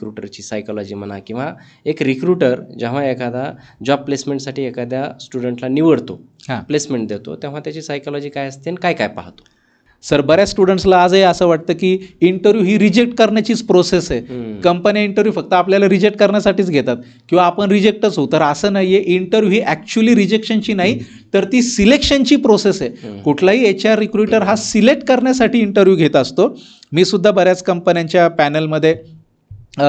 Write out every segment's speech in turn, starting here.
रिक्रुटरची psychology म्हणा, किंवा एक रिक्रुटर जेव्हा एखादा जॉब प्लेसमेंटसाठी एखाद्या स्टुडंटला निवडतो, प्लेसमेंट देतो, तेव्हा त्याची सायकॉलॉजी काय असते आणि काय काय पाहतो? सर, बऱ्याच स्टुडंट्सला आजही असं वाटतं की इंटरव्ह्यू ही रिजेक्ट करण्याचीच प्रोसेस आहे. कंपन्या इंटरव्ह्यू फक्त आपल्याला रिजेक्ट करण्यासाठीच घेतात किंवा आपण रिजेक्टच होऊ. तर असं नाही आहे. इंटरव्ह्यू ही ॲक्च्युली रिजेक्शनची नाही, तर ती सिलेक्शनची प्रोसेस आहे. कुठलाही HR रिक्रुटर हा सिलेक्ट करण्यासाठी इंटरव्ह्यू घेत असतो. मी सुद्धा बऱ्याच कंपन्यांच्या पॅनलमध्ये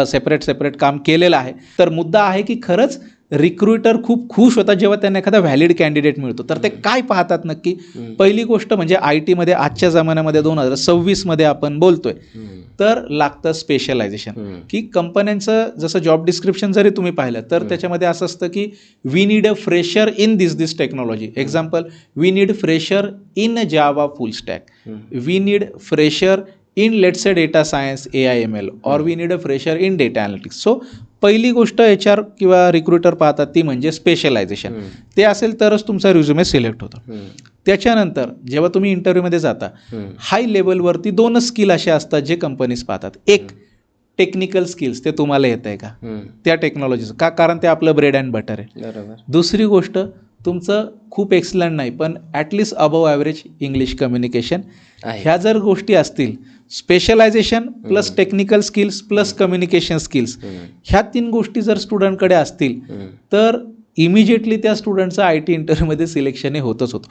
सेपरेट काम केलेलं आहे. तर मुद्दा आहे की खरंच रिक्रुटर खूप खुश होतात जेव्हा त्यांना एखादा व्हॅलिड कॅन्डिडेट मिळतो. तर ते काय पाहतात नक्की? पहिली गोष्ट म्हणजे IT मध्ये आजच्या जमान्यामध्ये 2026 आपण बोलतोय, तर लागतं स्पेशलायझेशन. की कंपन्यांचं जसं जॉब डिस्क्रिप्शन जरी तुम्ही पाहिलं तर त्याच्यामध्ये असं असतं की we need a fresher in this technology. Example, we need fresher in Java full stack, we need fresher in let's say data science AI/ML, और we need a fresher in data analytics. So पहिली गोष्ट HR किंवा recruiter पाहतात ती म्हणजे specialisation. ते असेल तरच तुमचा रिझ्युमे सिलेक्ट होतो. त्याच्यानंतर जेव्हा तुम्ही इंटरव्ह्यूमध्ये जाता, हाय लेवलवरती 2 स्किल असे असतात जे कंपनीज पाहतात. एक, टेक्निकल स्किल्स, ते तुम्हाला येत आहे का त्या टेक्नॉलॉजीचं, का कारण ते आपलं ब्रेड अँड बटर आहे. दुसरी गोष्ट, तुमचं खूप एक्सलंट नाही पण at least above average English communication. ह्या जर गोष्टी असतील, specialisation plus technical skills plus communication skills, ह्या 3 गोष्टी जर स्टुडंटकडे असतील तर इमिजिएटली त्या स्टुडंटचं IT इंटरव्ह्यूमध्ये सिलेक्शन हे होतच होतं.